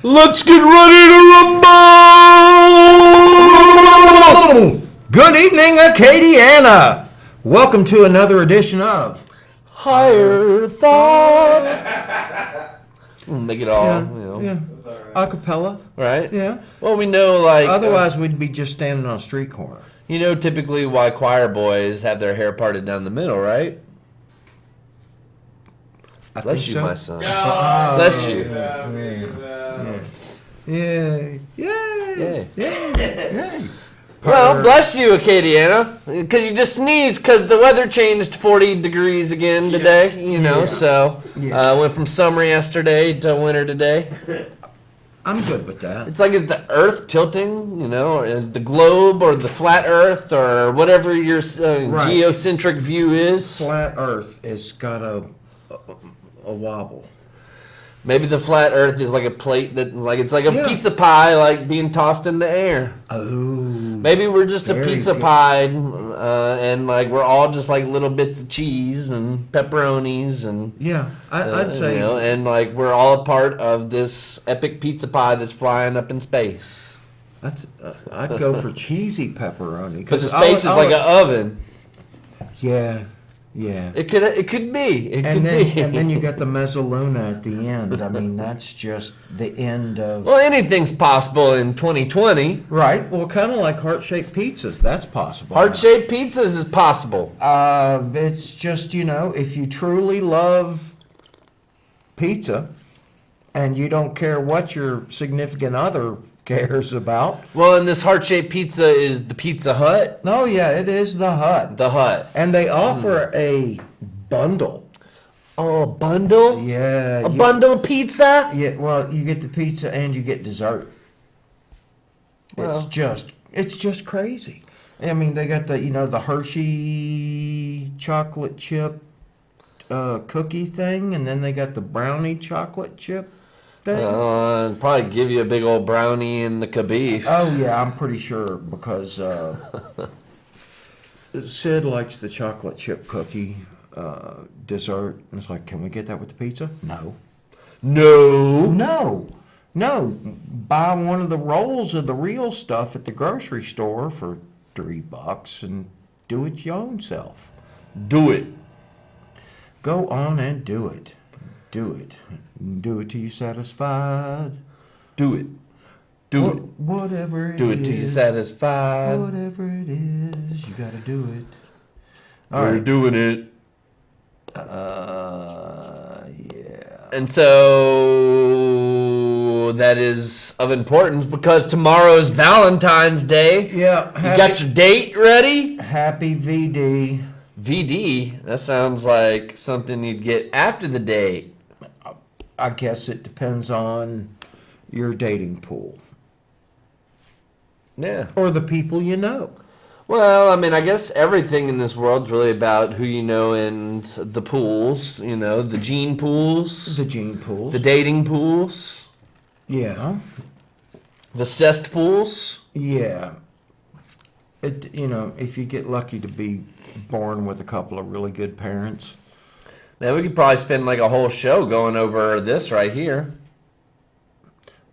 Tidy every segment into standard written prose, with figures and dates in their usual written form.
Let's get ready to rumble! Good evening, Acadiana. Welcome to another edition of Higher Thought. We'll make it all, acapella. right? Yeah. Well, we know, like, Otherwise, we'd be just standing on a street corner. you know, typically why choir boys have their hair parted down the middle, right? I Bless think you, so. my son. Oh, Bless you. Yay! Yay! Yay. Yay! Well, bless you, Acadiana, because you just sneezed because the weather changed 40 degrees again today, so went from summer yesterday to winter today. I'm good with that. It's like, is the earth tilting, or is the globe or the flat earth or whatever your geocentric view is? Flat Earth has got a wobble. Maybe the flat earth is like a plate it's like a Yeah. pizza pie, like being tossed in the air. Oh. Maybe we're just a Very pizza good. pie, and like we're all just like little bits of cheese and pepperonis and Yeah, I'd say. and like we're all a part of this epic pizza pie that's flying up in space. That's. I'd go for cheesy pepperoni. But the space is like an oven. Yeah, yeah. It could be. And then you got the mezzaluna at the end. I mean, that's just the end of. Well, anything's possible in 2020. Right. Well, kind of like heart-shaped pizzas. That's possible. Heart-shaped pizzas is possible. It's just, if you truly love pizza, and you don't care what your significant other cares about. Well, and this heart-shaped pizza is the Pizza Hut. No, yeah, it is the Hut. The Hut. And they offer a bundle. Oh, a bundle? Yeah. A bundle of pizza? Yeah, well, you get the pizza and you get dessert. Well. It's just crazy. I mean, they got the Hershey chocolate chip cookie thing, and then they got the brownie chocolate chip thing. I'd probably give you a big old brownie in the kabeef. Oh yeah, I'm pretty sure because Sid likes the chocolate chip cookie dessert, and it's like, can we get that with the pizza? No. No. No. Buy one of the rolls of the real stuff at the grocery store for $3 and do it your own self. Do it. Go on and do it. Do it. Do it till you're satisfied. Do it. Do it. Whatever it is. Do it till you're satisfied. Whatever it is, you gotta do it. We're doing it. Yeah. And so that is of importance because tomorrow's Valentine's Day. Yeah. You got your date ready? Happy VD. VD? That sounds like something you'd get after the date. I guess it depends on your dating pool. Yeah. Or the people you know. Well, I mean, I guess everything in this world's really about who you know and the pools, the gene pools, The gene pools. the dating pools, Yeah. the cest pools. Yeah. If you get lucky to be born with a couple of really good parents. Now, we could probably spend like a whole show going over this right here.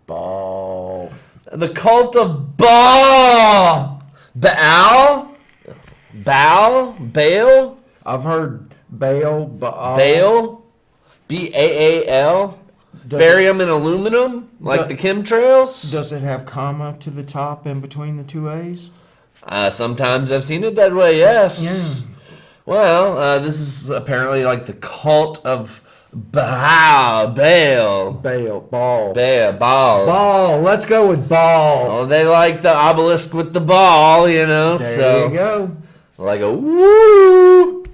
Ball. The cult of Baal. Baal? Baal? I've heard Baal. Baal? B-A-A-L? Barium and aluminum? Like the chemtrails? Does it have comma to the top in between the two A's? Sometimes I've seen it that way, yes. Yeah. Well, this is apparently like the cult of Baal. Ball. Baal. Ball. Let's go with ball. Oh, they like the obelisk with the ball, There so you go. like a woo.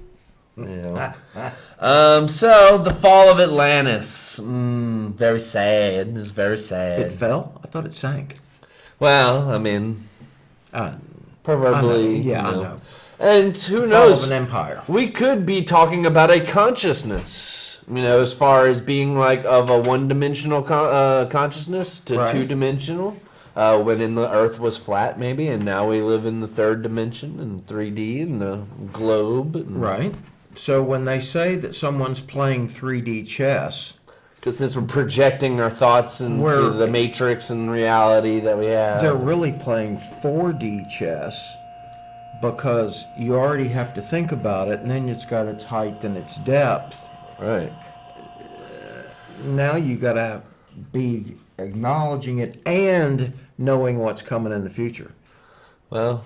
So the fall of Atlantis. Very sad. It's very sad. It fell? I thought it sank. Well, I mean, proverbially, I know. And who Fall knows? of an empire. We could be talking about a consciousness, as far as being like of a one-dimensional consciousness to Right. two-dimensional. When the Earth was flat, maybe, and now we live in the third dimension and 3D and the globe. And Right. So when they say that someone's playing 3D chess, Because since we're projecting our thoughts into We're- the matrix and reality that we have. They're really playing 4D chess because you already have to think about it, and then it's got its height and its depth. Right. Now you got to be acknowledging it and knowing what's coming in the future. Well,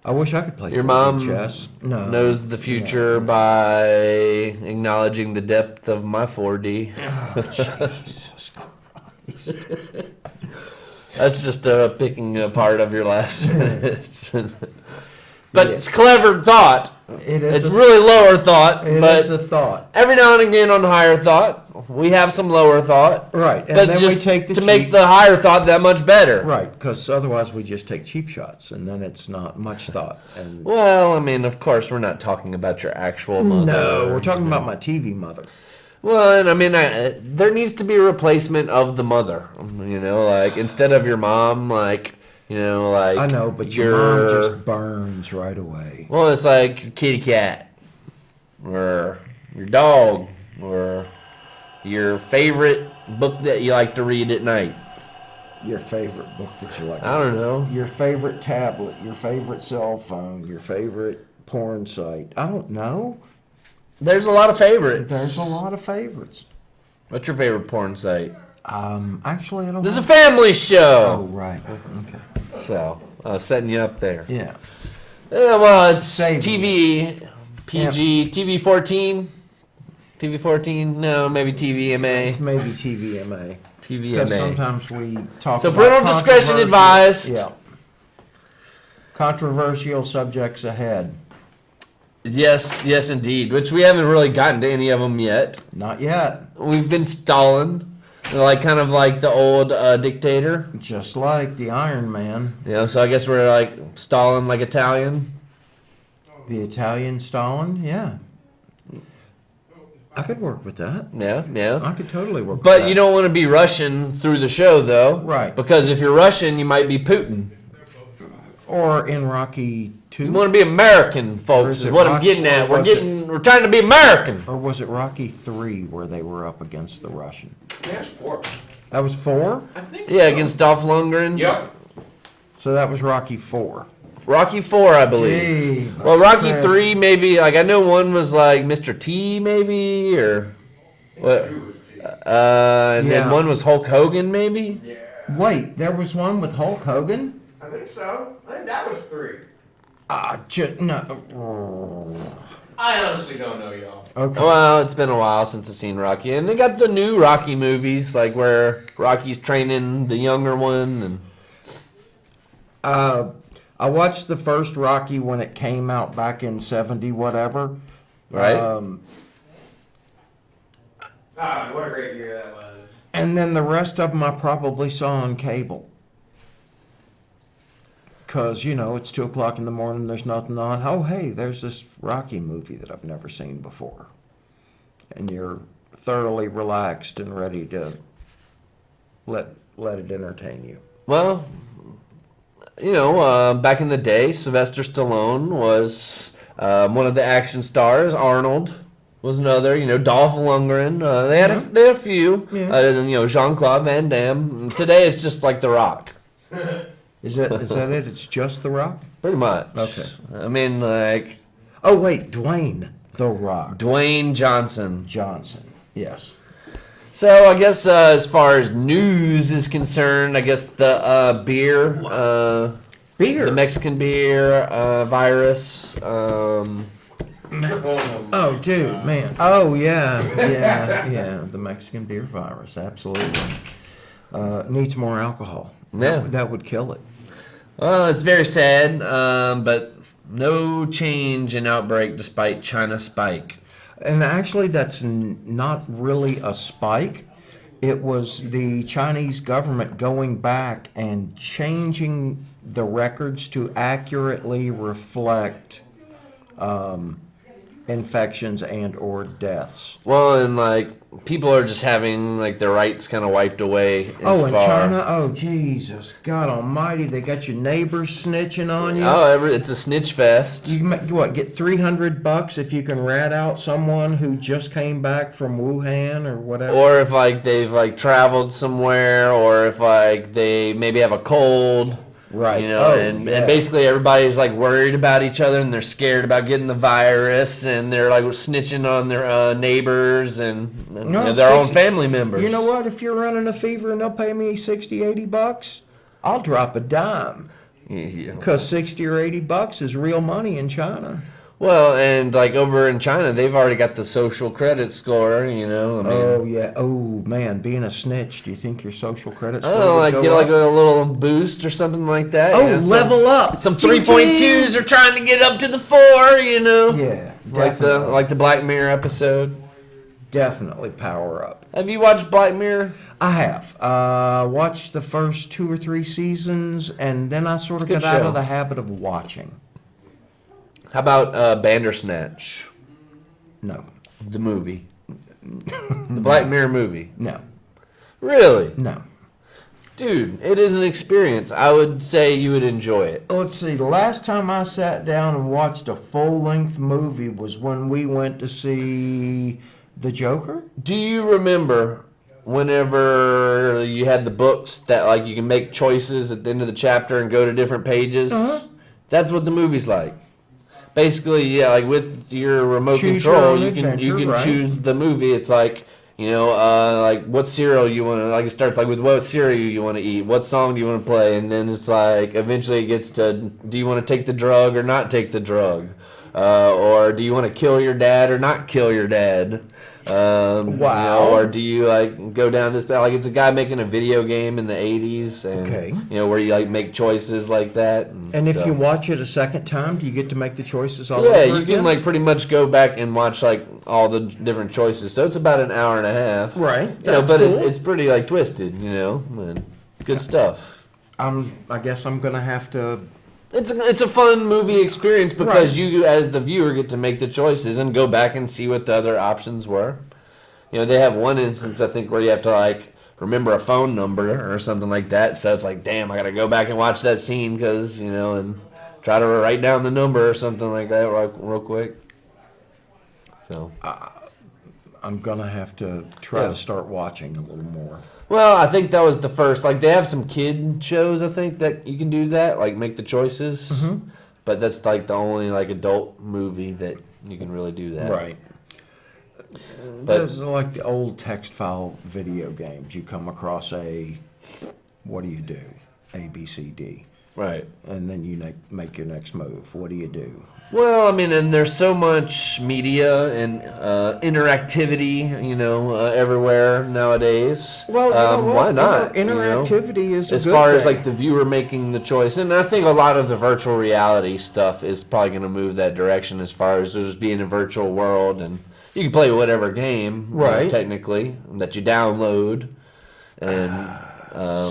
I wish I could play your 4D mom chess. No, knows the future by acknowledging the depth of my 4D. Jesus Christ. That's just picking a part of your last sentence. But it's clever thought. It is. It's really lower thought, It but is a thought. every now and again on higher thought, we have some lower thought. Right, and But then just we take the to cheap, make the higher thought that much better. right, because otherwise we just take cheap shots, and then it's not much thought. And Well, I mean, of course, we're not talking about your actual mother. no, we're talking about my TV mother. Well, and I mean, there needs to be a replacement of the mother. You know, like instead of your mom, like I know, but your mom just burns right away. Well, it's like your kitty cat, or your dog, or your favorite book that you like to read at night. Your favorite book that you like. I don't know. Your favorite tablet, your favorite cell phone, your favorite porn site. I don't know. There's a lot of favorites. There's a lot of favorites. What's your favorite porn site? Actually, I don't This is know. a family Oh, show. right. Okay. So, setting you up there. Yeah. Yeah, well, it's Save TV, PG, TV 14. TV 14? No, maybe TVMA. Maybe TVMA. Because TVMA. sometimes we talk So about parental discretion controversial- advised. Yeah. Controversial subjects ahead. Yes, yes, indeed. Which we haven't really gotten to any of them yet. Not yet. We've been stalling, like kind of like the old dictator. Just like the Iron Man, So I guess we're like stalling like Italian. the Italian Stalin. Yeah. I could work with that. Yeah, yeah. I could totally work with But that. you don't want to be Russian through the show, though. Right. Because if you're Russian, you might be Putin. Or in Rocky 2. You want to be American, Or folks, is is it what I'm Rocky- getting at. or was We're trying to be American. Or was it Rocky 3 where they were up against the Russian? That's 4. That was 4? I think. Yeah, against Dolph Lundgren. Yep. So that was Rocky 4. Rocky 4, I believe. Gee, Well, that's Rocky crazy. 3, maybe, like, I know one was like Mr. T, maybe, or what? And then Yeah. one was Hulk Hogan, maybe. Yeah. Wait, there was one with Hulk Hogan? I think so. I think that was 3. No. I honestly don't know, y'all. Okay. Well, it's been a while since I've seen Rocky, and they got the new Rocky movies, like where Rocky's training the younger one, and I watched the first Rocky when it came out back in 70 whatever. right. Ah, what a great year that was. And then the rest of them I probably saw on cable. Because, it's 2 o'clock in the morning, there's nothing on. Oh, hey, there's this Rocky movie that I've never seen before. And you're thoroughly relaxed and ready to let it entertain you. Well, back in the day, Sylvester Stallone was one of the action stars. Arnold was another. Dolph Lundgren. They had a few. Yeah. And Jean-Claude Van Damme. Today it's just like The Rock, Is that it? It's just The Rock? pretty much. Okay. I mean, like Oh, wait, Dwayne The Rock Dwayne Johnson. Johnson. Yes. So I guess as far as news is concerned, I guess the beer, Beer. the Mexican beer virus. Oh, dude, man. Oh, yeah, yeah. The Mexican beer virus, absolutely. Needs more alcohol. Yeah. That would kill it. Well, it's very sad, but no change in outbreak despite China spike. And actually, that's not really a spike. It was the Chinese government going back and changing the records to accurately reflect infections and or deaths. Well, and like people are just having like their rights kind of wiped away. Oh, in China? Oh, Jesus. God almighty. They got your neighbors snitching on you. Oh, it's a snitch fest. You get $300 if you can rat out someone who just came back from Wuhan or whatever? Or if like they've like traveled somewhere, or if like they maybe have a cold. Right. You know, Oh, and yeah. basically everybody's like worried about each other, and they're scared about getting the virus, and they're like snitching on their neighbors and No, their own 60 family members. You know what? If you're running a fever and they'll pay me $60-$80, I'll drop a dime. Yeah. Because 60 or $80 is real money in China. Well, and like over in China, they've already got the social credit score. You know, I mean, Oh, yeah. Oh, man. Being a snitch, do you think your social credit I score don't know, would like go get up? like a little boost or something like that. Oh, you know, level up. Some Ching, 3.2s are trying to get up to the 4. You know, Yeah, like the Black Mirror episode. definitely power up. Have you watched Black Mirror? I have watched the first 2 or 3 seasons, and then I sort of It's a got good out show. of the habit of watching. How about Bandersnatch, No, the movie, the Black Mirror movie? no, Really, no. dude, it is an experience. I would say you would enjoy it. Let's see. The last time I sat down and watched a full-length movie was when we went to see The Joker. Do you remember whenever you had the books that like you can make choices at the end of the chapter and go to different pages? Uh-huh. That's what the movie's like. Basically, yeah, like with your remote Choose your control, own you can adventure, right. choose the movie. It's like, you know, like what cereal you want to, like it starts like with what cereal you want to eat, what song do you want to play, and then it's like eventually it gets to, do you want to take the drug or not take the drug, or do you want to kill your dad or not kill your dad? Wow. You know, or do you like go down this path? Like it's a guy making a video game in the 80s, and Okay. you know where you like make choices like that. And if so- you watch it a second time, do you get to make the choices all yeah, over you again? can like pretty much go back and watch like all the different choices. So it's about an hour and a half. Right, You know, that's but cool. it's pretty like twisted, you know, and good stuff. I guess I'm gonna have to. It's a fun movie experience because Right. you as the viewer get to make the choices and go back and see what the other options were. You know, they have one instance I think where you have to like remember a phone number or something like that. So it's like, damn, I got to go back and watch that scene because, you know, and try to write down the number or something like that real quick. So, I'm gonna have to try Yeah. to start watching a little more. well, I think that was the first. Like, they have some kid shows, I think, that you can do that, like make the choices. But that's like the only like adult movie that you can really do that. Right. But Those are like the old text file video games. You come across what do you do? A, B, C, D. right. And then you make your next move. What do you do? Well, I mean, and there's so much media and interactivity, you know, everywhere nowadays. Well, you know what? Why not? Interactivity is a as good far as thing. like the viewer making the choice, and I think a lot of the virtual reality stuff is probably going to move that direction. As far as there's being a virtual world, and you can play whatever game, Right. technically, that you download, and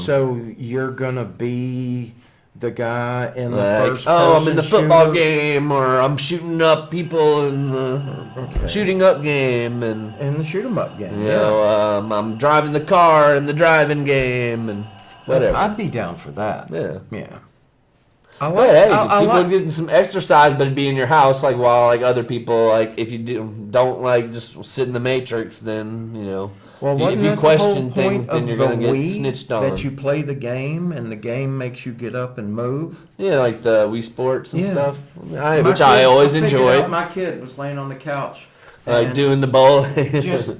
So you're gonna be the guy in the like, first oh, I'm person in the football shooter game, or I'm shooting up people in the shooting up game, and in the shoot 'em up game. you know, I'm driving the car in the driving game, and whatever. I'd be down for that. Yeah. Yeah. I Well, hey, I people like- getting some exercise, but it'd be in your house, like while like other people, like if you don't like just sit in the matrix, then you know, Well, if you wasn't that the question whole things, point then of you're the gonna get Wii, snitched on. that you play the game and the game makes you get up and move? Yeah, like the Wii Sports and Yeah. stuff, My which I kid- always figured enjoyed, out my kid was laying on the couch, like and doing the bowl. just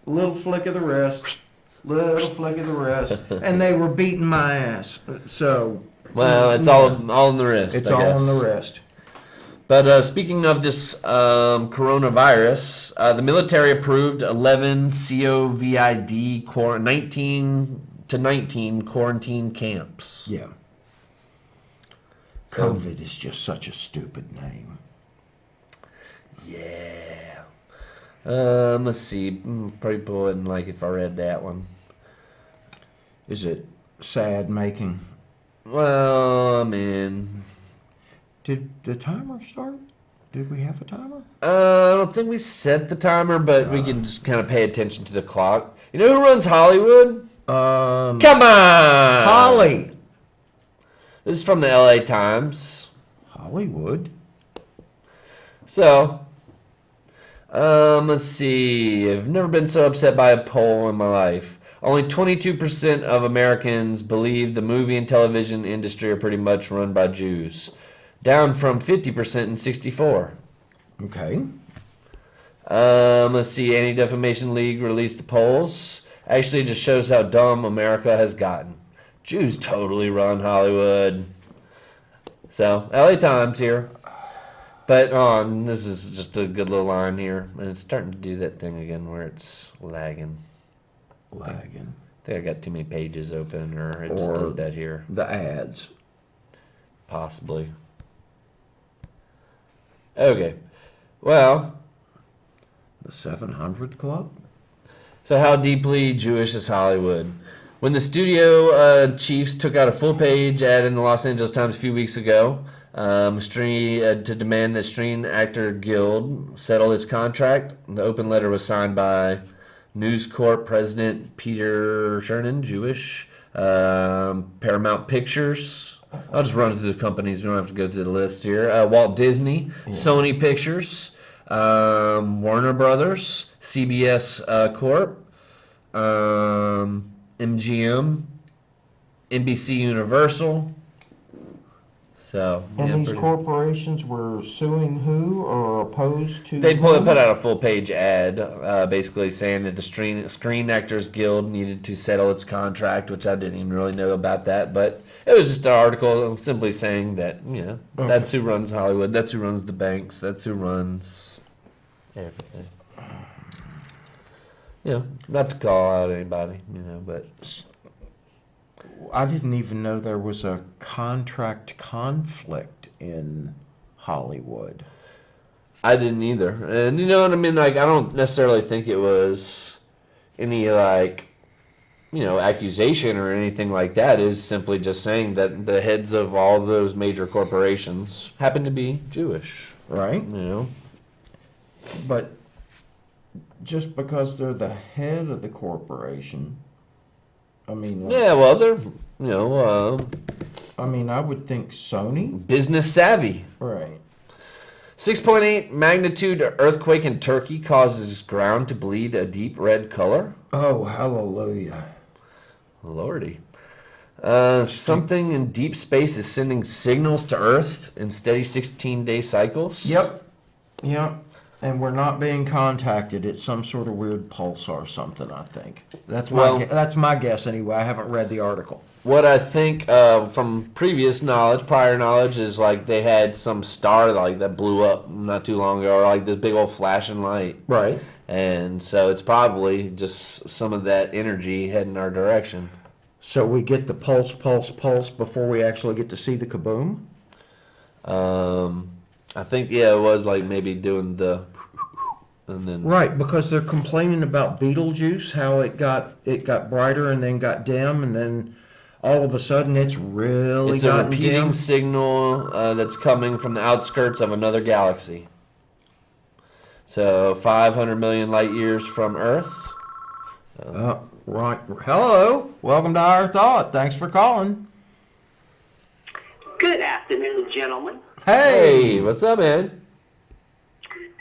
little flick of the wrist, little flick of the wrist, and they were beating my ass. So Well, it's yeah. all in the wrist. It's I all guess. on the wrist. But speaking of this coronavirus, the military approved 11 COVID 19 to 19 quarantine camps. Yeah. So- COVID is just such a stupid name. Yeah. Let's see. Probably wouldn't like if I read that one. Is it sad making? Well, I mean, Did the timer start? Did we have a timer? I don't think we set the timer, but we can just kind of pay attention to the clock. You know who runs Hollywood? Come on! Holly. This is from the LA Times. Hollywood. So, let's see. I've never been so upset by a poll in my life. Only 22% of Americans believe the movie and television industry are pretty much run by Jews, down from 50% in '64. Okay. Let's see. Anti-Defamation League released the polls. Actually, it just shows how dumb America has gotten. Jews totally run Hollywood. So, LA Times here. But this is just a good little line here. And it's starting to do that thing again where it's lagging. Lagging. I think I got too many pages open, or it just Or does that here. the ads. Possibly. Okay. Well, The 700 Club? so how deeply Jewish is Hollywood? When the studio chiefs took out a full-page ad in the Los Angeles Times a few weeks ago to demand that Screen Actor Guild settle its contract, the open letter was signed by News Corp President Peter Chernin, Jewish, Paramount Pictures. I'll just run through the companies. We don't have to go through the list here. Walt Disney, Sony Pictures, Warner Brothers, CBS Corp, MGM, NBC Universal. So And yeah, these pretty- corporations were suing who or opposed to They who? put out a full page ad, basically saying that the Screen Actors Guild needed to settle its contract, which I didn't even really know about that, but it was just an article simply saying that, that's who runs Hollywood, that's who runs the banks, that's who runs everything. Not to call out anybody, but I didn't even know there was a contract conflict in Hollywood. I didn't either. And you know what I mean? Like, I don't necessarily think it was any, accusation or anything like that. It is simply just saying that the heads of all those major corporations happen to be Jewish, Right? But just because they're the head of the corporation, I mean, Yeah, well, they're, I would think Sony. business savvy. Right. 6.8 magnitude earthquake in Turkey causes ground to bleed a deep red color. Oh, hallelujah. Lordy. Something in deep space is sending signals to Earth in steady 16-day cycles. Yep. And we're not being contacted. It's some sort of weird pulsar or something, I think. That's my guess anyway. I haven't read the article. What I think from prior knowledge, is like they had some star that blew up not too long ago, or like this big old flashing light. Right. And so it's probably just some of that energy heading our direction. So we get the pulse before we actually get to see the kaboom? I think, it was like maybe doing the... And then Right, because they're complaining about Beetlejuice, how it got brighter and then got dim, and then all of a sudden it's really it's a gotten repeating dim. signal that's coming from the outskirts of another galaxy. So 500 million light years from Earth. Right. Hello. Welcome to Our Thought. Thanks for calling. Good afternoon, gentlemen. Hey, what's up, man?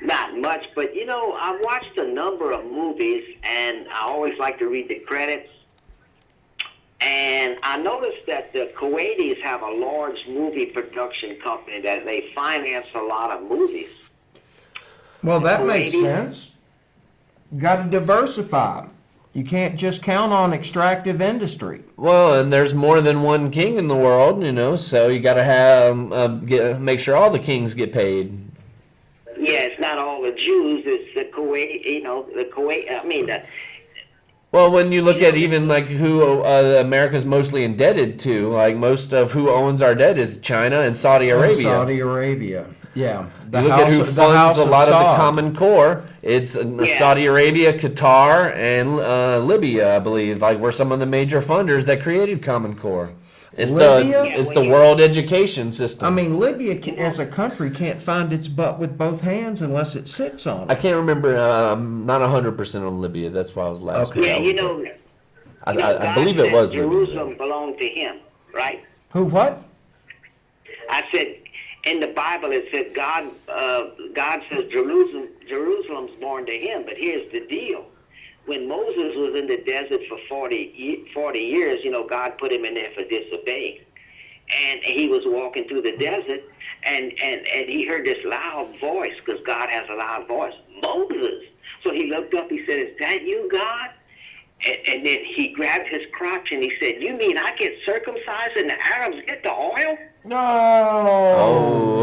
Not much, but I watched a number of movies, and I always like to read the credits. And I noticed that the Kuwaitis have a large movie production company that they finance a lot of movies. Well, that makes Lady. sense. Got to diversify. You can't just count on extractive industry. Well, and there's more than one king in the world, so you got to have make sure all the kings get paid. Yeah, it's not all the Jews. It's the Kuwait. The Kuwait. Well, when you look at even like who America's mostly indebted to, like most of who owns our debt is China and Saudi Arabia. Saudi Arabia. Yeah. You look at who funds a lot of the Common Core. It's Yeah. Saudi Arabia, Qatar, and Libya, I believe, like were some of the major funders that created Common Core. It's Libya? the world education system. I mean, Libya as a country can't find its butt with both hands unless it sits on I it. can't remember. I'm not 100% on Libya. That's why I was last. Okay. Yeah, you know, I God believe it said was Libya. Jerusalem belonged to him, right? Who, what? I said, in the Bible it said God says Jerusalem's born to him. But here's the deal. When Moses was in the desert for 40 years, you know, God put him in there for disobeying. And he was walking through the desert, and he heard this loud voice, because God has a loud voice, Moses. So he looked up, he said, is that you, God? And then he grabbed his crotch and he said, you mean I get circumcised and the Arabs get the oil? No.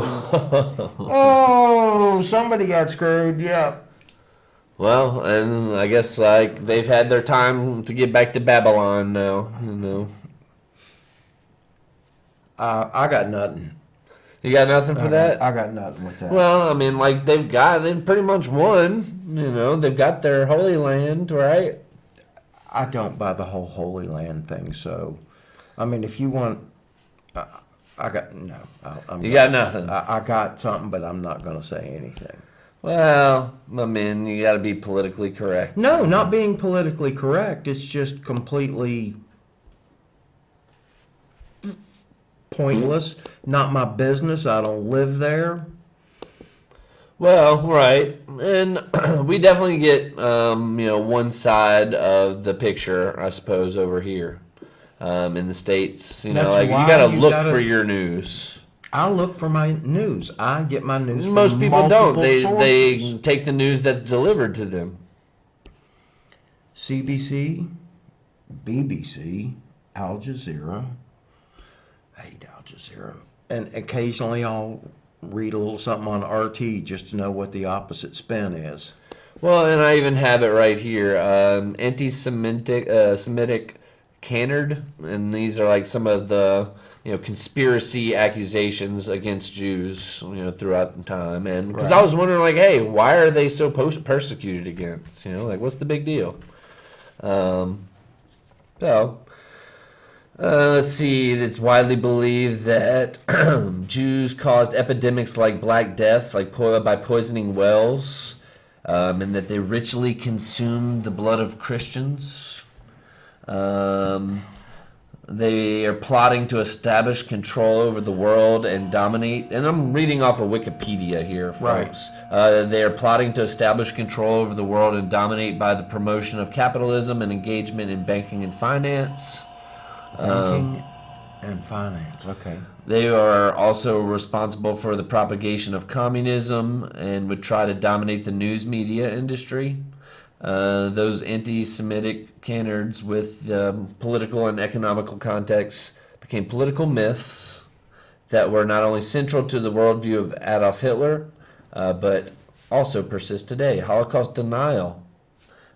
Oh. Oh, somebody got screwed. Yeah. Well, and I guess like they've had their time to get back to Babylon now. You know. I got nothing. You got nothing for that? I got nothing with that. Well, I mean, like they've pretty much won. You know, they've got their Holy Land, right? I don't buy the whole Holy Land thing. So, I mean, if you want, I got no. You got nothing. I got something, but I'm not going to say anything. Well, I mean, you got to be politically correct. No, not being politically correct. It's just completely pointless. Not my business. I don't live there. Well, right, and we definitely get one side of the picture, I suppose, over here in the States. You know, That's like you why got to you look gotta- for your news. I look for my news. I get my news from Most people don't. multiple They sources. take the news that's delivered to them. CBC, BBC, Al Jazeera. I hate Al Jazeera. And occasionally I'll read a little something on RT just to know what the opposite spin is. Well, and I even have it right here. Anti-Semitic Canard, and these are like some of the conspiracy accusations against Jews throughout the time. And because I was wondering, like, hey, why are they so persecuted against? Like, what's the big deal? Let's see. It's widely believed that Jews caused epidemics like Black Death, like by poisoning wells, and that they ritually consumed the blood of Christians. They are plotting to establish control over the world and dominate. And I'm reading off of Wikipedia here, folks. They are plotting to establish control over the world and dominate by the promotion of capitalism and engagement in banking and finance. Banking and finance. Okay. They are also responsible for the propagation of communism and would try to dominate the news media industry. Those anti-Semitic canards with political and economical contexts became political myths that were not only central to the worldview of Adolf Hitler, but also persist today. Holocaust denial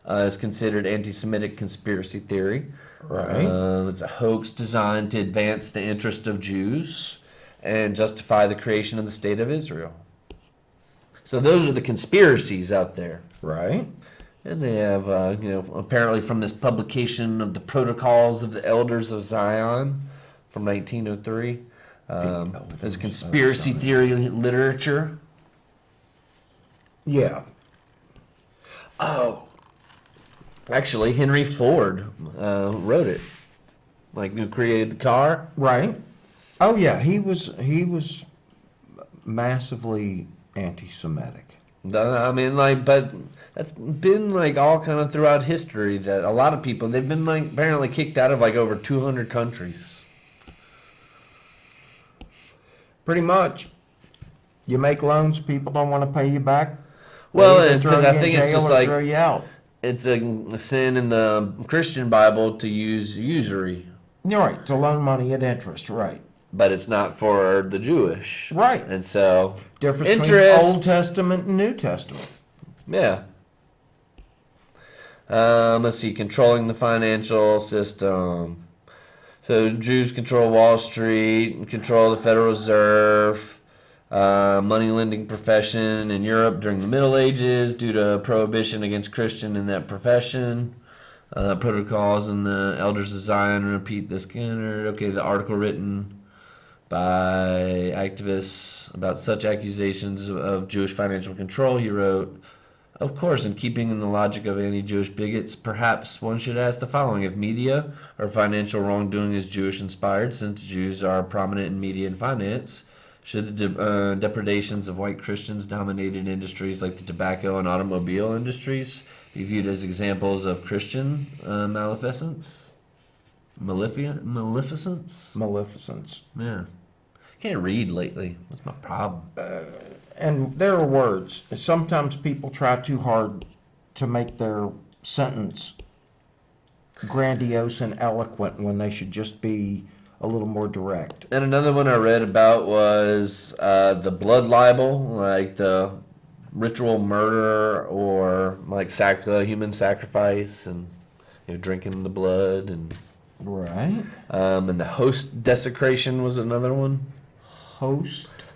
is considered anti-Semitic conspiracy theory. Right. It's a hoax designed to advance the interest of Jews and justify the creation of the State of Israel. So those are the conspiracies out there. Right. And they have, apparently from this publication of the Protocols of the Elders of Zion from 1903, there's conspiracy theory literature. Yeah. Oh. Actually, Henry Ford wrote it, like who created the car. Right. Oh yeah, he was massively anti-Semitic. I mean, like, but that's been like all kind of throughout history that a lot of people, they've been like apparently kicked out of like over 200 countries. Pretty much. You make loans, people don't want to pay you back. Well, They either and throw 'cause you I in think it's jail just or like- throw you out. It's a sin in the Christian Bible to use usury, You're right, to loan money at interest, right. but it's not for the Jewish. Right. And so, Difference interest. between Old Testament and New Testament. Yeah. Let's see, controlling the financial system. So Jews control Wall Street, control the Federal Reserve. money lending profession in Europe during the Middle Ages due to prohibition against Christian in that profession. Protocols and the Elders of Zion repeat this standard. Okay, the article written by activists about such accusations of Jewish financial control. He wrote, of course, in keeping in the logic of anti-Jewish bigots, perhaps one should ask the following. If media or financial wrongdoing is Jewish-inspired, since Jews are prominent in media and finance, should the depredations of white Christians dominated industries like the tobacco and automobile industries be viewed as examples of Christian maleficence? Maleficence? Maleficence. Yeah. Can't read lately. That's my problem. And there are words. Sometimes people try too hard to make their sentence grandiose and eloquent when they should just be a little more direct. And another one I read about was the blood libel, like the ritual murder or like human sacrifice and drinking the blood and Right. and the host desecration was another one.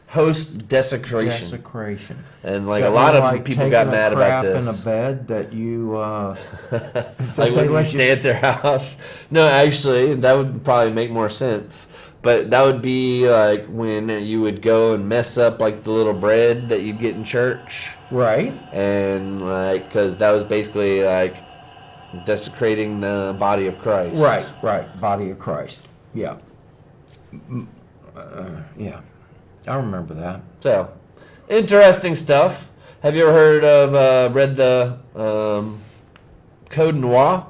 Host desecration. desecration. And like Is a that lot more of people got mad about taking a crap this. in a bed that you Like when you let stay at their house. No, actually, that would probably make more sense. But that would be like when you would go and mess up like the little bread that you'd get in church. right. And like, because that was basically like desecrating the body of Christ. Right. Body of Christ. Yeah. Yeah. I remember that. So, interesting stuff. Have you ever heard of, read the Code Noir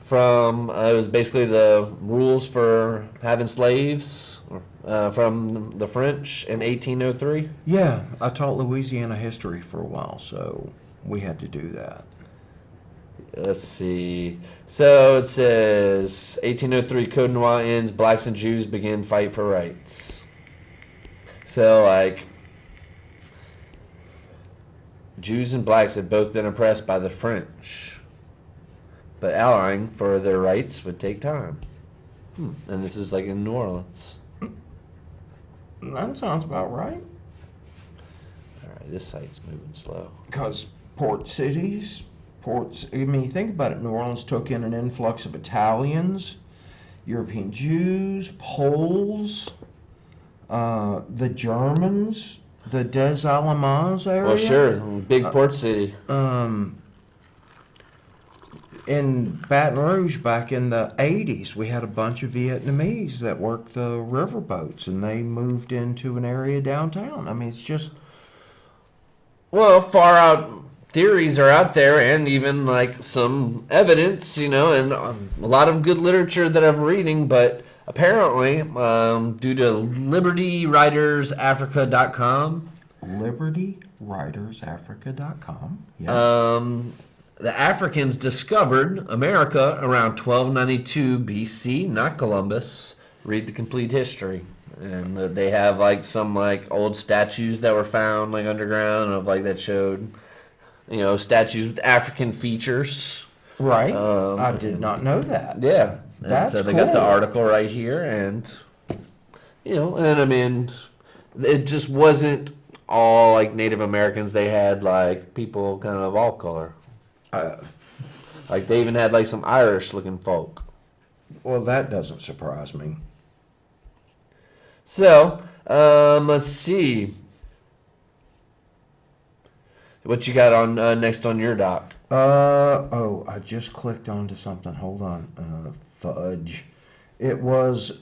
from, it was basically the rules for having slaves from the French in 1803? Yeah, I taught Louisiana history for a while, so we had to do that. Let's see. So it says 1803 Code Noir ends, blacks and Jews begin fight for rights. So like Jews and blacks have both been oppressed by the French, but allying for their rights would take time. And this is like in New Orleans. That sounds about right. All right, this site's moving slow. Because ports, I mean, think about it. New Orleans took in an influx of Italians, European Jews, Poles, the Germans, the Des Allemands area. Well, sure, big port city. In Baton Rouge back in the 80s, we had a bunch of Vietnamese that worked the riverboats, and they moved into an area downtown. I mean, it's just... Well, far out theories are out there, and even like some evidence, and a lot of good literature that I'm reading, but apparently, due to LibertyWritersAfrica.com, LibertyWritersAfrica.com, yes. the Africans discovered America around 1292 BC, not Columbus. Read the complete history. And they have like some like old statues that were found like underground of like that showed, statues with African features. Right. I did not know that. Yeah. And That's so they got the cool. article right here, and and I mean, it just wasn't all like Native Americans. They had like people kind of all color. Like they even had like some Irish looking folk. Well, that doesn't surprise me. So, let's see. What you got on next on your doc? I just clicked onto something. Hold on. Fudge. It was,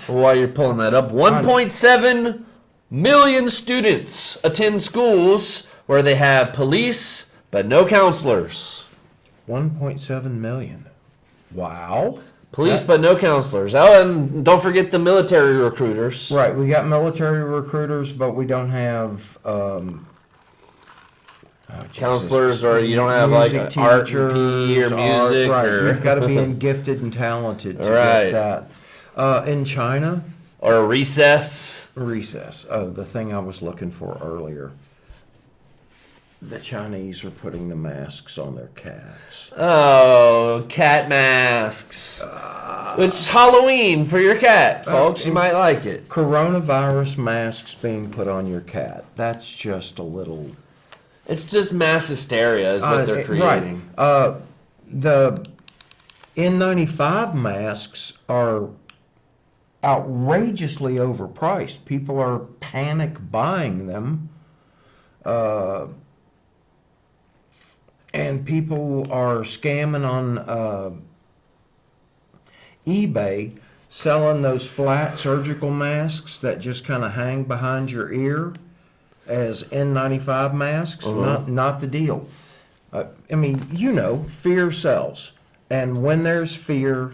While you're pulling that up, 1.7 million students attend schools where they have police but no counselors. 1.7 million. Wow. Police but no counselors. Oh, and don't forget the military recruiters. Right, we got military recruiters, but we don't have Counselors, or you don't have like music art, teachers, PE, or music, right. or You've got to be gifted and talented to Right. get that. In China, or a recess. recess. Oh, the thing I was looking for earlier. The Chinese are putting the masks on their cats. Oh, cat masks. It's Halloween for your cat, folks. You might like it. Coronavirus masks being put on your cat. That's just a little. It's just mass hysteria is what they're creating. Right. The N95 masks are outrageously overpriced. People are panic buying them. And people are scamming on eBay, selling those flat surgical masks that just kind of hang behind your ear as N95 masks. Not the deal. I mean, fear sells. And when there's fear,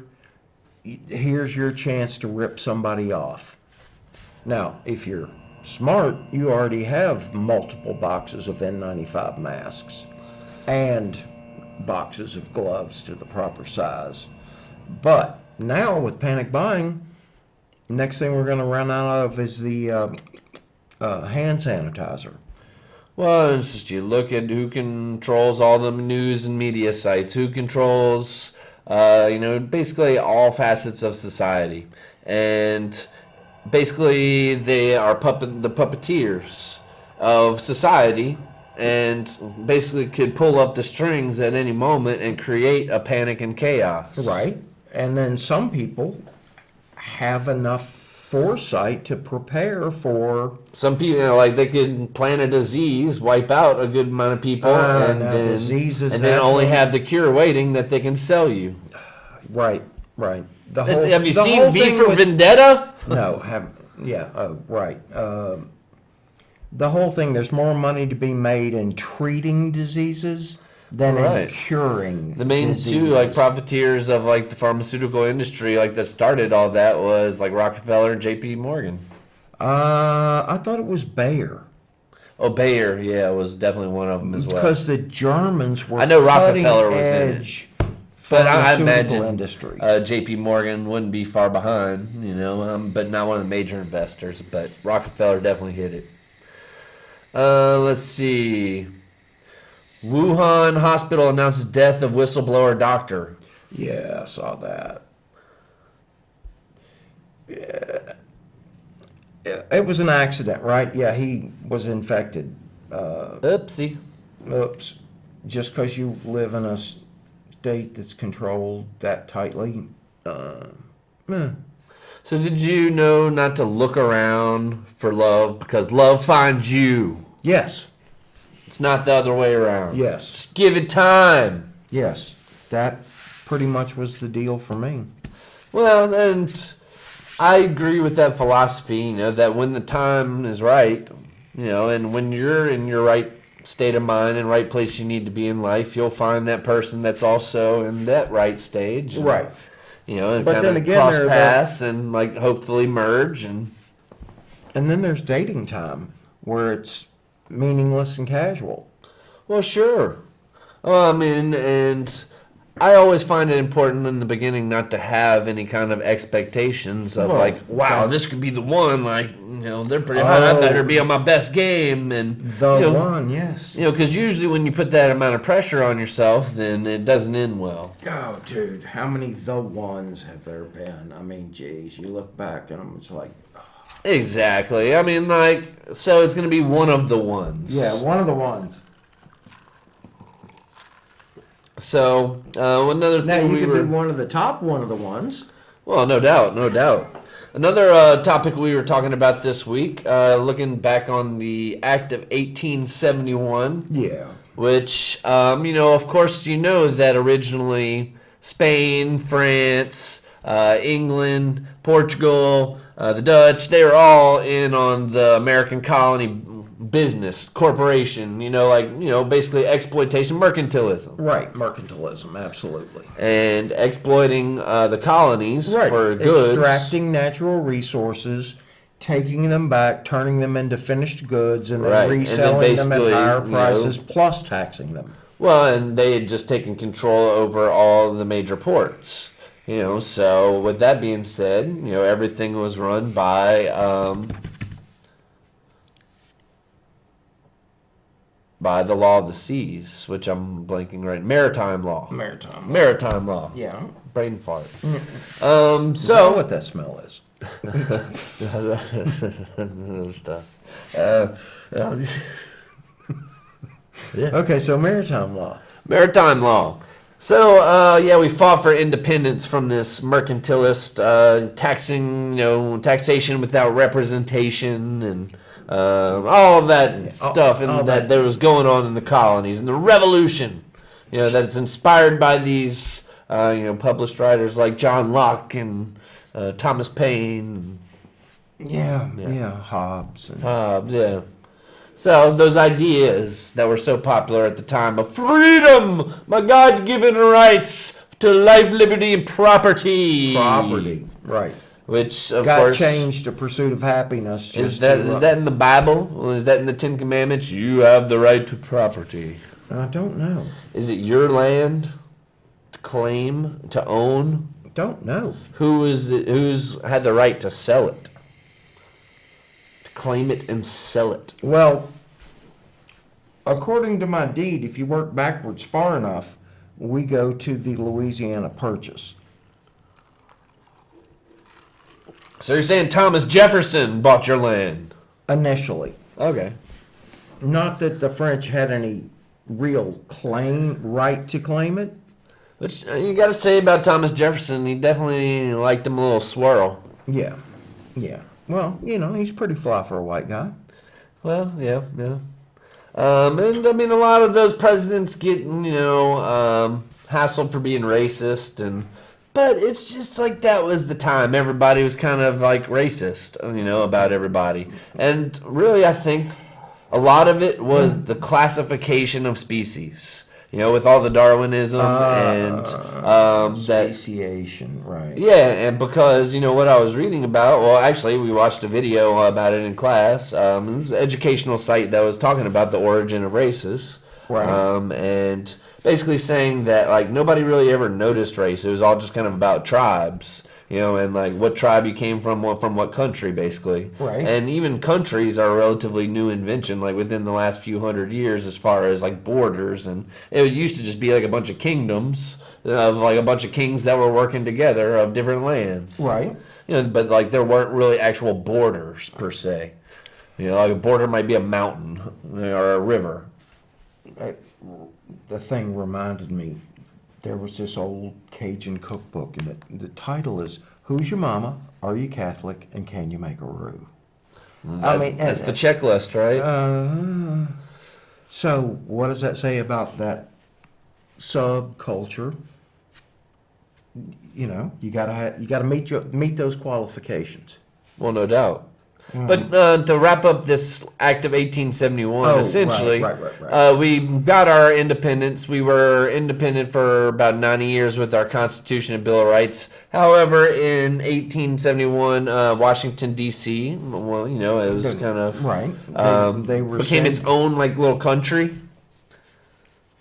here's your chance to rip somebody off. Now, if you're smart, you already have multiple boxes of N95 masks and boxes of gloves to the proper size. But now with panic buying, next thing we're going to run out of is the hand sanitizer. Well, it's just you look at who controls all the news and media sites, who controls, basically all facets of society. And basically they are the puppeteers of society, and basically could pull up the strings at any moment and create a panic and chaos. Right. And then some people have enough foresight to prepare for. Some people, like they could plant a disease, wipe out a good amount of people, and then only have the cure waiting that they can sell you. Right. Have you seen V for Vendetta? No, right. The whole thing, there's more money to be made in treating diseases than in curing the main diseases. two, like, profiteers of, like, the pharmaceutical industry, like, that started all that was, like, Rockefeller and J.P. Morgan. I thought it was Bayer. Oh, Bayer, yeah, was definitely one of them as well. Because the Germans were I know Rockefeller was in edge But I pharmaceutical imagine industry. J.P. Morgan wouldn't be far behind, but not one of the major investors. But Rockefeller definitely hit it. Let's see. Wuhan hospital announces death of whistleblower doctor. Yeah, I saw that. Yeah. It was an accident, right? Yeah, he was infected. Oopsie. Oops. Just because you live in a state that's controlled that tightly. So did you know not to look around for love because love finds you? Yes. It's not the other way around. Yes. Just give it time. Yes. That pretty much was the deal for me. Well, and I agree with that philosophy, that when the time is right, and when you're in your right state of mind and right place you need to be in life, you'll find that person that's also in that right stage. And, Right. And But kind then of again, cross there are paths and like hopefully merge And then there's dating time where it's meaningless and casual. Well, sure. Well, I mean, and I always find it important in the beginning not to have any kind of expectations of wow, this could be the one. They're pretty hot. I better be on my best game. And The one, yes. because usually when you put that amount of pressure on yourself, then it doesn't end well. Oh, dude, how many the ones have there been? I mean, geez, you look back and it's like. Exactly. I mean, so it's going to be one of the ones. Yeah, one of the ones. So, another Now, thing you could be one of the top one of the ones. Well, no doubt. Another topic we were talking about this week, looking back on the Act of 1871. Yeah. Which, of course, that originally Spain, France, England, Portugal, the Dutch, they were all in on the American colony business, corporation, basically exploitation, mercantilism. Right, mercantilism, absolutely. And exploiting the colonies for goods. Extracting natural resources, taking them back, turning them into finished goods, and then reselling them at higher prices, plus taxing them. Well, and they had just taken control over all the major ports. So with that being said, everything was run by the law of the seas, which I'm blanking right. Maritime law. Maritime law. Yeah. brain fart. You know So what that smell is? stuff. Okay, so maritime law. Maritime law. So, yeah, we fought for independence from this mercantilist taxation without representation and all of that stuff all and that. that there was going on in the colonies and the revolution. That's inspired by these, published writers like John Locke and Thomas Paine. Yeah, Hobbes. And, Hobbes, yeah. So those ideas that were so popular at the time of freedom, my God-given rights to life, liberty, and property. property, right. Which, of Got course, changed to pursuit of happiness. is that in the Bible? Or is that in the Ten Commandments? You have the right to property. I don't know. Is it your land to claim, to own? Don't know. Who's had the right to sell it? To claim it and sell it. Well, according to my deed, if you work backwards far enough, we go to the Louisiana Purchase. So you're saying Thomas Jefferson bought your land? Initially. Okay. Not that the French had any real right to claim it. Which you got to say about Thomas Jefferson, he definitely liked him a little swirl. Yeah. Well, he's pretty fly for a white guy. Well, yeah. And I mean, a lot of those presidents get, hassled for being racist, but it's just like that was the time. Everybody was kind of like racist, about everybody. And really, I think a lot of it was the classification of species. With all the Darwinism and that. Speciation, right. Yeah, and because, what I was reading about, well, actually, we watched a video about it in class. It was an educational site that was talking about the origin of races. Right. And basically saying that, like, nobody really ever noticed race. It was all just kind of about tribes, and, like, what tribe you came from what country, basically. Right. And even countries are a relatively new invention, like, within the last few hundred years as far as, like, borders. And it used to just be, like, a bunch of kingdoms of, like, a bunch of kings that were working together of different lands. Right. But, like, there weren't really actual borders, per se. Like, a border might be a mountain or a river. The thing reminded me, there was this old Cajun cookbook, and the title is "Who's Your Mama? Are You Catholic? And Can You Make a Roux?" That's the checklist, right? So what does that say about that subculture? You gotta meet those qualifications. Well, no doubt. But to wrap up this Act of 1871, Oh, essentially, right. We got our independence. We were independent for about 90 years with our Constitution and Bill of Rights. However, in 1871, Washington, D.C., well, it was kind of... Right. They were became sent- its own, like, little country.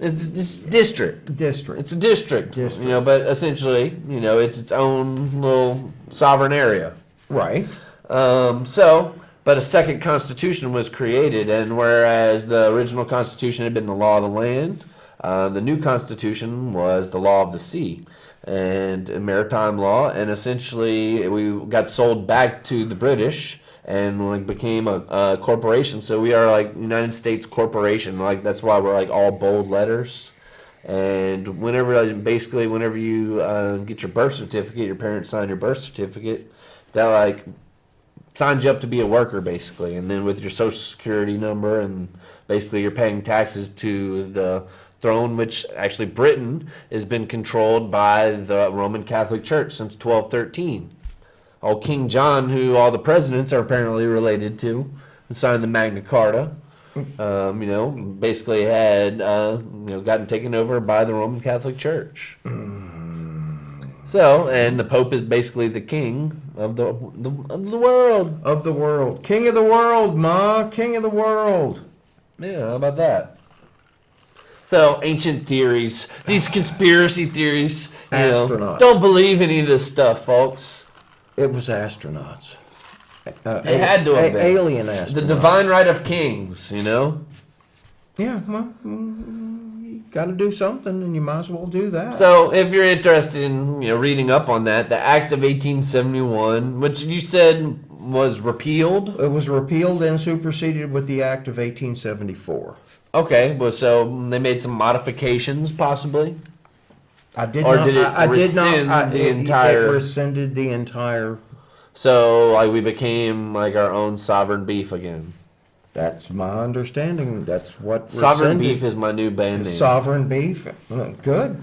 It's district. district. It's a district, District. but essentially, it's its own little sovereign area. Right. But a second constitution was created, and whereas the original constitution had been the law of the land, the new constitution was the law of the sea and maritime law, and essentially we got sold back to the British and like became a corporation. So we are like United States Corporation, like that's why we're like all bold letters. And whenever you get your birth certificate, your parents sign your birth certificate, that like signs you up to be a worker, basically. And then with your social security number, and basically you're paying taxes to the throne, which actually Britain has been controlled by the Roman Catholic Church since 1213. Old King John, who all the presidents are apparently related to, signed the Magna Carta. Basically had gotten taken over by the Roman Catholic Church. So, and the Pope is basically the king of the world. Of the world. King of the world, Ma. King of the world. Yeah, how about that? So, ancient theories, these conspiracy theories, Astronauts. don't believe any of this stuff, folks. It was astronauts. It had to have been. Alien astronauts. The divine right of kings, Yeah, well, you got to do something, and you might as well do that. So, if you're interested in reading up on that, the Act of 1871, which you said was repealed. It was repealed and superseded with the Act of 1874. Okay, well, so they made some modifications, possibly. I did Or not. did it I did not. rescind the It entire- rescinded the entire. So, like, we became like our own sovereign beef again. That's my understanding. That's what Sovereign rescinded. beef is my new band name. Sovereign beef. Good.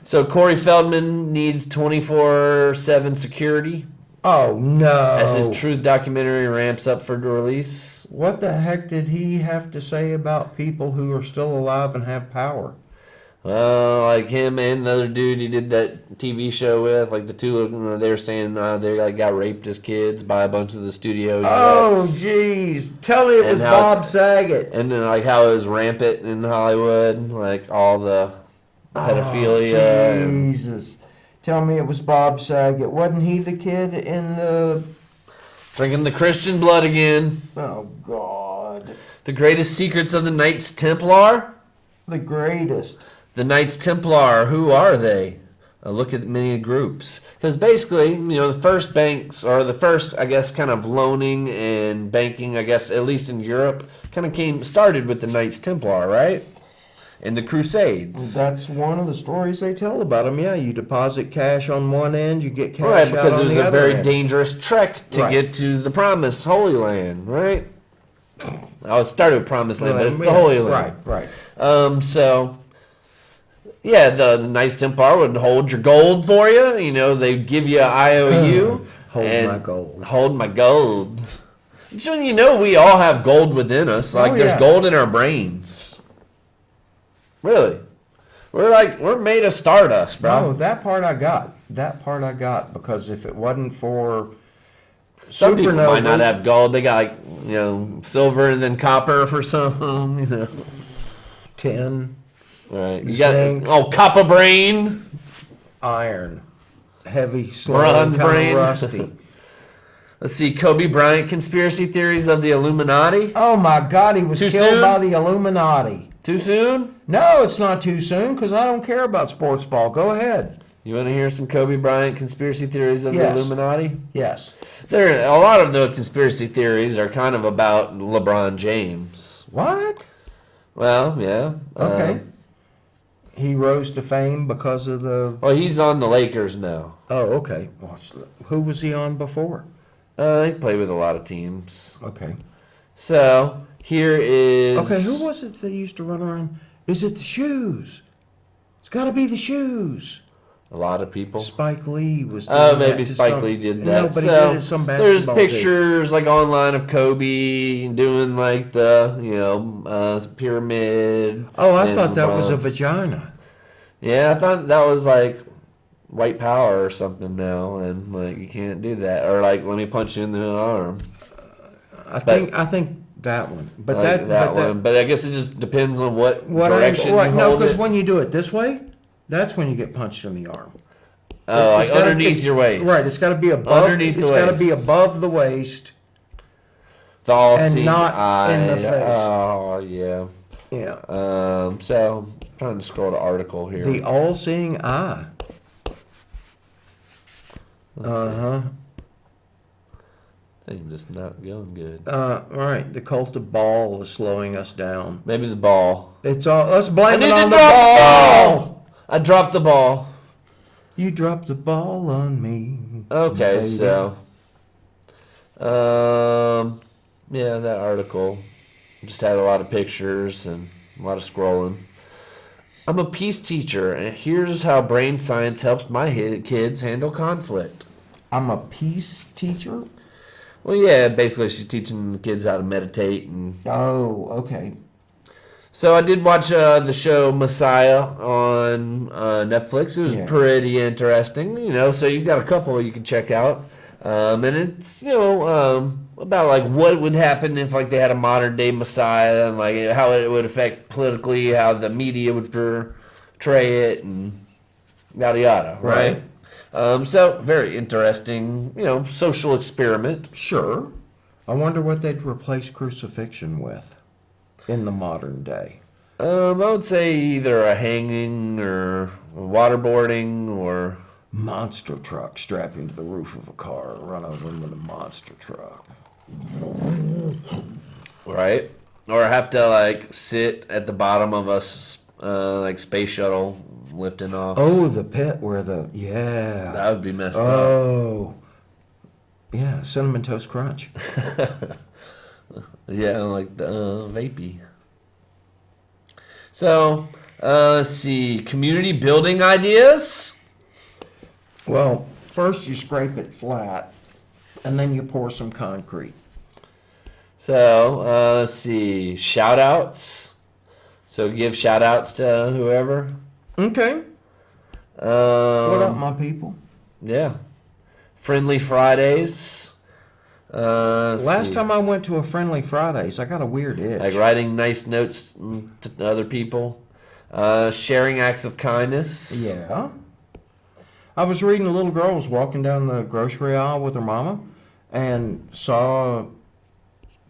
So Corey Feldman needs 24/7 security Oh no! as his Truth documentary ramps up for release. What the heck did he have to say about people who are still alive and have power? Well, like him and another dude he did that TV show with, like the two, they were saying they like got raped as kids by a bunch of the studio Oh, execs. jeez. Tell me it And was how Bob it's- Saget. And then like how it was rampant in Hollywood, like all the pedophilia. and Jesus. Tell me it was Bob Saget. Wasn't he the kid in the... drinking the Christian blood again. Oh, God. The greatest secrets of the Knights Templar. The greatest. The Knights Templar, who are they? A look at many groups. Because basically, the first banks, or the first, I guess, kind of loaning and banking, I guess, at least in Europe, kind of started with the Knights Templar, right? And the Crusades. That's one of the stories they tell about them. Yeah, you deposit cash on one end, you get cash Right, out because on it was the a other very end. dangerous trek to Right. get to the Promised Holy Land, right? Oh, it started with Promised Land, but it's the Yeah, Holy Land. Right. So, yeah, the Knights Templar would hold your gold for you. They'd give you an IOU. Hold and my gold. Hold my gold. So, we all have gold within us. Like, Oh, there's yeah. gold in our brains. Really. We're made of stardust, bro. No, that part I got. Because if it wasn't for Some people might supernovas- not have gold. They got, silver and then copper for some, tin, Right. You Zinc. got, copper brain. iron, heavy, slow, Bronze kind brain. of rusty. Let's see, Kobe Bryant conspiracy theories of the Illuminati. Oh my God, he was Too killed soon? by the Illuminati. Too soon? No, it's not too soon because I don't care about sports ball. Go ahead. You want to hear some Kobe Bryant conspiracy theories of Yes. the Illuminati? Yes. A lot of the conspiracy theories are kind of about LeBron James. What? Well, yeah. Okay. He rose to fame because of the. Well, he's on the Lakers now. Oh, okay. Who was he on before? He played with a lot of teams. Okay. So here is. Okay, who was it that used to run around? Is it the shoes? It's got to be the shoes. A lot of people. Spike Lee was. Oh, doing maybe that to Spike some- Lee did that. No, but he So, did it to some there's basketball dude. pictures like online of Kobe doing like the pyramid. Oh, I and thought that was a LeBron. vagina. Yeah, I thought that was like white power or something now, and like you can't do that, or like let me punch you in the arm. I think that one. But Like that one. But I guess it just depends on what What direction right, you no, hold because it. when you do it this way, that's when you get punched in the arm. Oh, like It's gotta- underneath it's- your waist. Right, it's got to be above. Underneath the It's got to be waist. above the waist. It's all and seeing not in the eye. face. Oh yeah. Yeah. So I'm trying to scroll the article here. The all-seeing eye. Uh-huh. Thing just not going good. Right. The cult of ball is slowing us down. Maybe the ball. It's all. Let's I blame need it to on the drop ball. the ball. I dropped the ball. You dropped the ball on me. Okay, baby. so yeah, that article just had a lot of pictures and a lot of scrolling. I'm a peace teacher, and here's how brain science helps my kids handle conflict. I'm a peace teacher. Well, yeah, basically she's teaching the kids how to meditate, and Oh, okay. so I did watch the show Messiah on Netflix. It was Yeah. pretty interesting, So you've got a couple you can check out, and it's about like what would happen if like they had a modern day Messiah and like how it would affect politically, how the media would portray it, and yada yada, right? So very interesting, social experiment. Sure. I wonder what they'd replace crucifixion with in the modern day. I would say either a hanging or waterboarding or Monster truck strapped into the roof of a car, run over him with a monster truck. right, or have to like sit at the bottom of a like space shuttle lifting off. Oh, the pit where the yeah. That would be messed up. Oh, yeah, cinnamon toast crunch. Yeah, like the vapey. So, let's see. Community building ideas? Well, first you scrape it flat, and then you pour some concrete. So, let's see. Shout outs. So, give shout outs to whoever. Okay. What up, my people? Yeah. Friendly Fridays. Last time I went to a Friendly Fridays, I got a weird itch. Like writing nice notes to other people. Sharing acts of kindness. Yeah. I was reading a little girl was walking down the grocery aisle with her mama and saw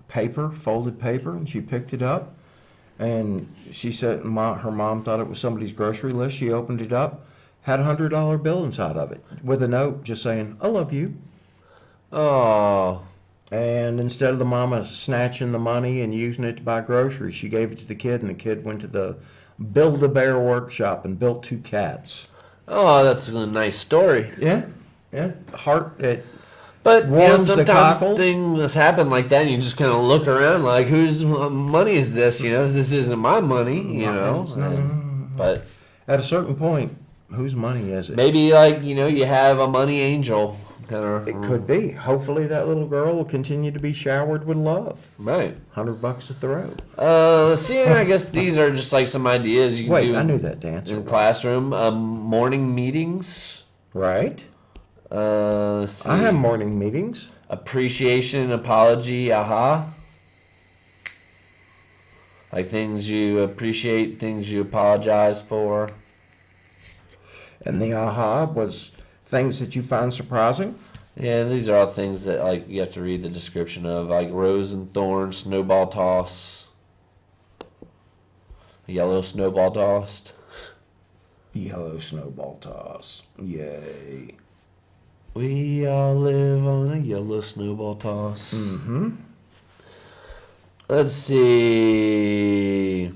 paper, folded paper, and she picked it up. And she said her mom thought it was somebody's grocery list. She opened it up, had a $100 bill inside of it with a note just saying, "I love you." Oh. And instead of the mama snatching the money and using it to buy groceries, she gave it to the kid, and the kid went to the Build-A-Bear workshop and built 2 cats. Oh, that's a nice story. Yeah, heart. But you know, Warms the sometimes cockles. things happen like that, and you just kind of look around like, whose money is this? You know, this isn't my money, you know. It's not. But At a certain point, whose money is it? maybe, like, you know, you have a money angel. Kind of. It could be. Hopefully, that little girl will continue to be showered with love. Right. $100 a throw. See, I guess these are just like some ideas you can Wait, do I knew that dance. in the classroom. Morning meetings. Right? Let's see. I have morning meetings. Appreciation, apology, aha. Like things you appreciate, things you apologize for. And the aha was things that you find surprising. Yeah, these are all things that like you have to read the description of, like rose and thorn, snowball toss, yellow snowball tossed. Yellow snowball toss. Yay. We all live on a yellow snowball toss. Mm-hmm. Let's see.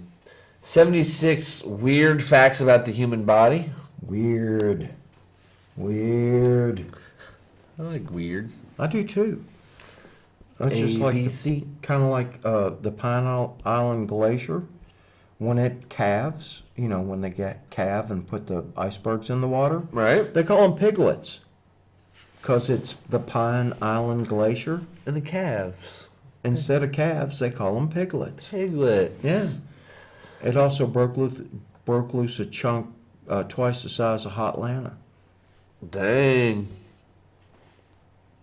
76 weird facts about the human body. Weird. Weird. I like weird. I do too. It's just like ABC. kind of like the Pine Island Glacier when it calves. You know, when they get calve and put the icebergs in the water. Right? They call them piglets because it's the Pine Island Glacier. And the calves. Instead of calves, they call them piglets. Piglets. Yeah. It also broke loose a chunk twice the size of Hotlanta, Dang.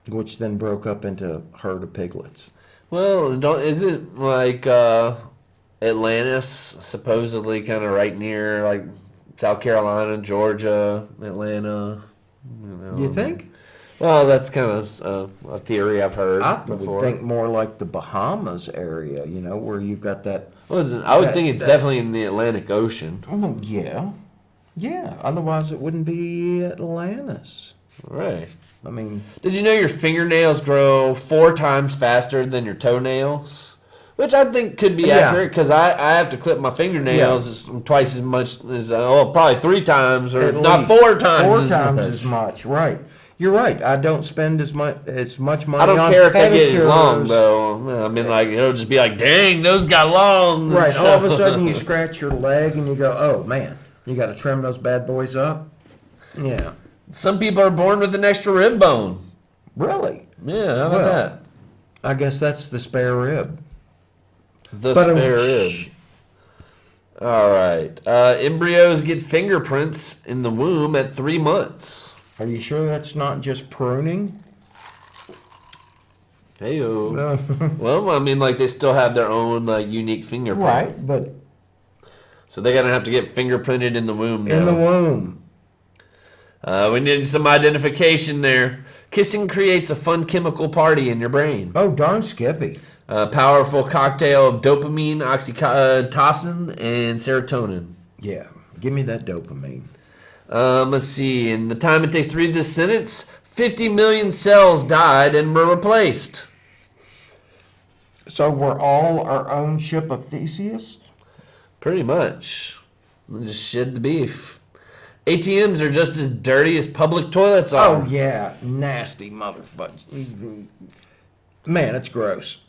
which then broke up into a herd of piglets. Well, isn't like Atlantis supposedly kind of right near like South Carolina, Georgia, Atlanta? You think? Well, that's kind of a theory I've heard I before. would think more like the Bahamas area, you know, where you've got that. Well, I would think it's definitely in the Atlantic Ocean. Oh, yeah. Yeah. Otherwise, it wouldn't be Atlantis. Right. I mean, Did you know your fingernails grow 4 times faster than your toenails? Which I think could be Yeah. accurate because I have to clip my fingernails twice as much as, probably 3 times or at not least 4 times 4 as times much. as much. Right. You're right. I don't spend as much money I don't on care if they get as long pedicures. though. I mean, like it'll just be like, dang, those got long. Right. All of a sudden, you scratch your leg and you go, "Oh man, you got to trim those bad boys up." Yeah. Some people are born with an extra rib bone. Really? Yeah, how about Well, that? I guess that's the spare rib. The But, spare rib. All right. Embryos get fingerprints in the womb at 3 months. Are you sure that's not just pruning? Hey-o. Well, I mean, like they still have their own like unique fingerprint. Right, but So they're gonna have to get fingerprinted in the womb now. in the womb. We need some identification there. Kissing creates a fun chemical party in your brain. Oh, darn Skippy. A powerful cocktail of dopamine, oxytocin, and serotonin. Yeah, give me that dopamine. Let's see. In the time it takes to read this sentence, 50 million cells died and were replaced. So we're all our own ship of Theseus? Pretty much. Just shed the beef. ATMs are just as dirty as public toilets are. Oh, yeah. Nasty motherfucker. Man, it's gross.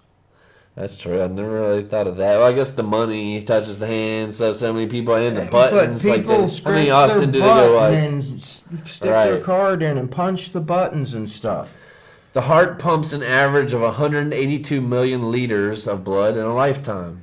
That's true. I never really thought of that. Well, I guess the money touches the hands of so many people and the buttons. But people how scratch many their often do they butt go like? and then stick their Right. card in and punch the buttons and stuff. The heart pumps an average of 182 million liters of blood in a lifetime.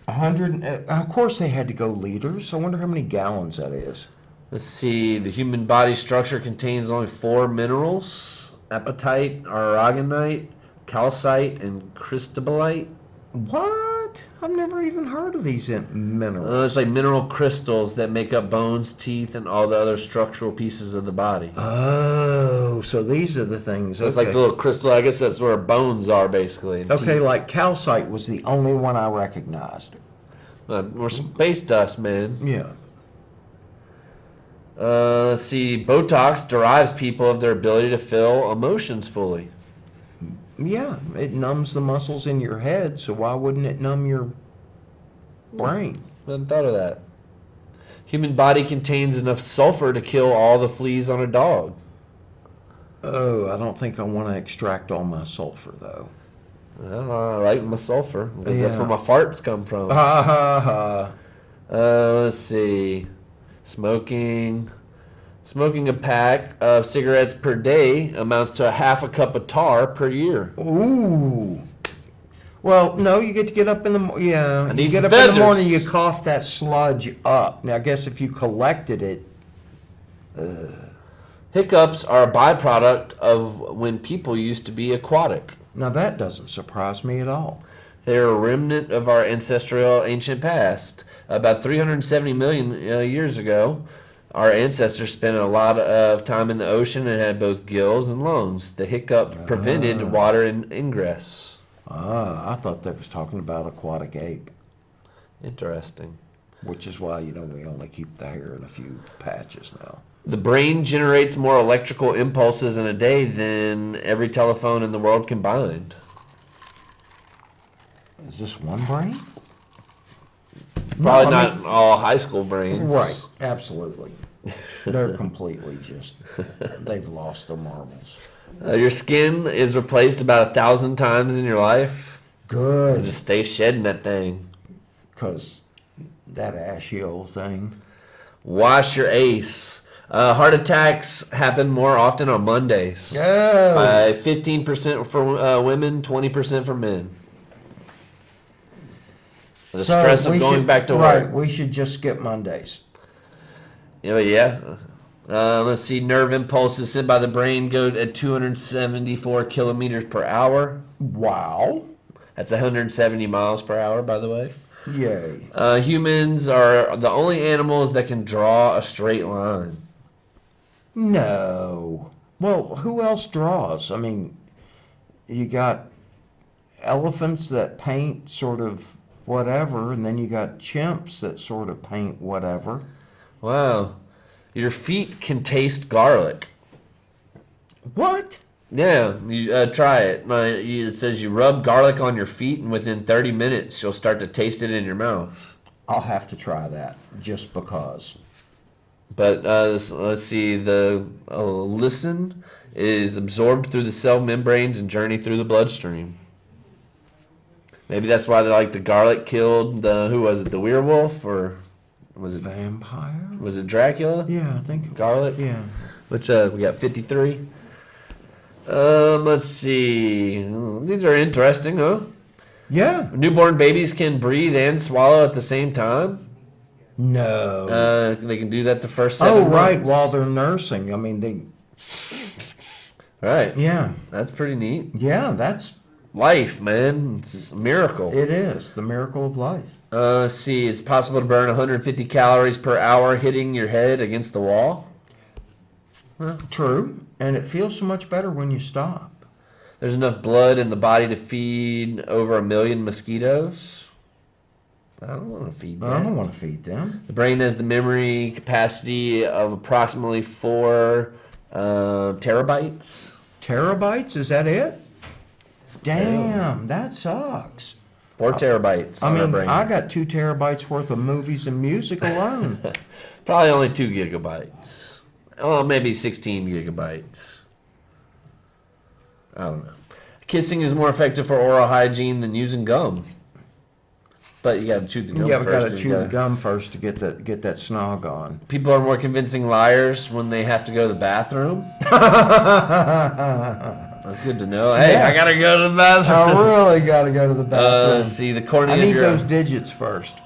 100. Of course, they had to go liters. I wonder how many gallons that is. Let's see. The human body structure contains only 4 minerals: apatite, aragonite, calcite, and cristobalite. What? I've never even heard of these minerals. It's like mineral crystals that make up bones, teeth, and all the other structural pieces of the body. Oh, so these are the things. It's like the little crystal. I guess that's where bones are, basically. and Okay, teeth. like calcite was the only one I recognized. We're space dust, man. Yeah. Let's see. Botox derives people of their ability to feel emotions fully. Yeah, it numbs the muscles in your head, so why wouldn't it numb your brain? I hadn't thought of that. Human body contains enough sulfur to kill all the fleas on a dog. Oh, I don't think I want to extract all my sulfur, though. Well, I like my sulfur because that's Yeah. where my farts come from. Ha ha ha. Let's see. Smoking a pack of cigarettes per day amounts to a half a cup of tar per year. Ooh. Well, no, you get to get up in the yeah. I need You get some up in the feathers. morning, you cough that sludge up. Now, I guess if you collected it, Hiccups are a byproduct of when people used to be aquatic. now that doesn't surprise me at all. They're a remnant of our ancestral ancient past. About 370 million years ago, our ancestors spent a lot of time in the ocean and had both gills and lungs. The hiccup prevented water ingress. I thought they was talking about aquatic ape, Interesting. which is why we only keep the hair in a few patches now. The brain generates more electrical impulses in a day than every telephone in the world combined. Is this one brain? Probably No, I not all high school brains. Right, absolutely. They're completely they've lost their marbles. Your skin is replaced about 1,000 times in your life. Good, Just stay shedding that thing. because that ashy old thing. Wash your ace. Heart attacks happen more often on Mondays. Oh, By 15% for women, 20% for men. The so stress of we going should- back to right, work. we should just skip Mondays. Yeah. Let's see. Nerve impulses sent by the brain go at 274 kilometers per hour. Wow. That's 170 miles per hour, by the way. Yay. Humans are the only animals that can draw a straight line. No. Well, who else draws? I mean, you got elephants that paint sort of whatever, and then you got chimps that sort of paint whatever. Wow. Your feet can taste garlic. What? Yeah, you try it. It says you rub garlic on your feet, and within 30 minutes, you'll start to taste it in your mouth. I'll have to try that just because. But let's see. The allicin is absorbed through the cell membranes and journey through the bloodstream. Maybe that's why they like the garlic killed the who was it? The werewolf or was it Dracula? Yeah, I think it was. Garlic? Yeah. Which we got 53. Let's see. These are interesting, huh? Yeah. Newborn babies can breathe and swallow at the same time. No. They can do that the first 7 months. Right, while they're nursing. I mean, Right. yeah. That's pretty neat. Yeah, that's, Life, man. It's a miracle. it is the miracle of life. Let's see. It's possible to burn 150 calories per hour hitting your head against the wall. True. And it feels so much better when you stop. There's enough blood in the body to feed over 1 million mosquitoes. I don't want to feed I that. don't want to feed them. The brain has the memory capacity of approximately 4 terabytes. Terabytes? Is that it? Damn, that sucks. 4 terabytes I on our mean, brain. I got 2 terabytes worth of movies and music alone. Probably only 2 gigabytes. Oh, maybe 16 gigabytes. I don't know. Kissing is more effective for oral hygiene than using gum. But you gotta chew the gum Yeah, we first. gotta chew the gum first to get that snog on. People are more convincing liars when they have to go to the bathroom. That's good to know. Hey, Yeah. I gotta go to the bathroom. I really gotta go to the bathroom. See, the cornea I of need your... those digits first.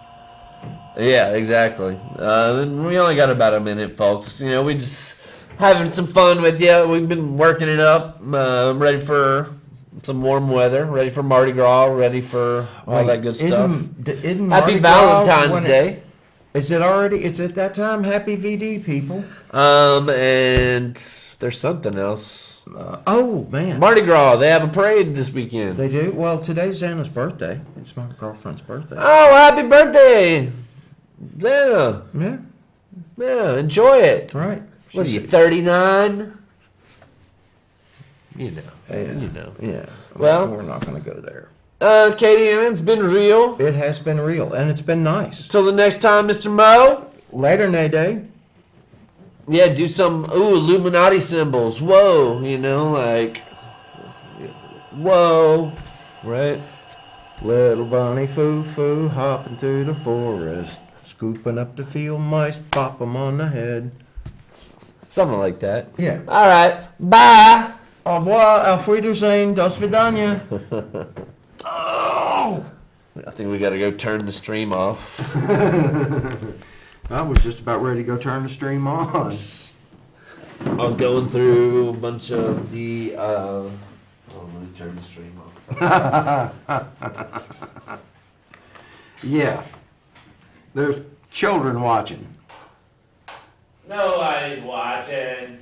Yeah, exactly. And we only got about a minute, folks. You know, we just having some fun with you. We've been working it up. I'm ready for some warm weather. Ready for Mardi Gras. Ready for all that good stuff. Isn't Happy Mardi Gras Valentine's when Day. Is it already? Is it that time? Happy VD, people. And there's something else. Oh, man. Mardi Gras. They have a parade this weekend. They do? Well, today's Xana's birthday. It's my girlfriend's birthday. Oh, happy birthday, Xana. Yeah, Yeah, enjoy it. right. What are you, She's- 39? You know. Yeah. You know. Yeah. Well- we're not going to go there. Katie Ann, it's been real. It has been real, and it's been nice. Till the next time, Mr. Mo. Later, Nayday. Yeah, do some Illuminati symbols. Whoa, you know, like whoa, right? Little bunny foo-foo hopping through the forest, scooping up the field mice, pop 'em on the head. Something like that. Yeah. All right. Bye. Au revoir, auf Wiedersehen, dos vidania. I think we got to go turn the stream off. I was just about ready to go turn the stream on. I was going through a bunch of the. Oh, let me turn the stream off. Yeah. There's children watching. Nobody's watching.